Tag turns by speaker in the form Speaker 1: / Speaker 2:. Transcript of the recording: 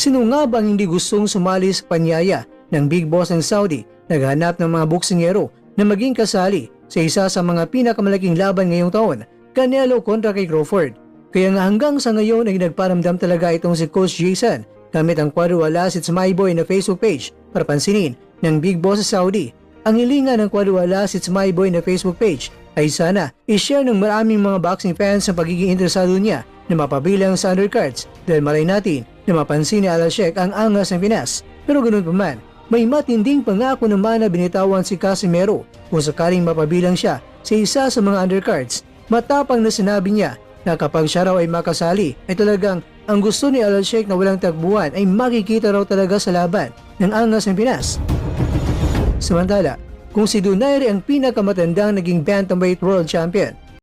Speaker 1: Sino nga ba ang hindi gustong sumali sa panyaya ng Big Boss ng Saudi? Naghanap ng mga boksingero na maging kasali sa isa sa mga pinakamalaking laban ngayong taon, Canelo kontra kay Crawford. Kaya nga hanggang sa ngayon ay nagparamdam talaga itong si Coach Jason gamit ang Quadrualas It's My Boy na Facebook page para pansinin ng Big Boss sa Saudi. Ang hilingan ng Quadrualas It's My Boy na Facebook page ay sana i-share ng maraming mga boxing fans ang pagiging interesado niya na mapabilang sa undercards dahil malay natin na mapansin ni Al-Sheikh ang angas ng Pinas. Pero ganoon pa man, may matinding pangako naman na binitawan si Casimero kung sakaling mapabilang siya sa isa sa mga undercards. Matapang na sinabi niya na kapag siya raw ay makasali ay talagang ang gusto ni Al-Sheikh na walang takbuhan ay makikita raw talaga sa laban ng angas ng Pinas. Samantala, kung si Donaire ang pinakamatandang naging bantamweight world champion,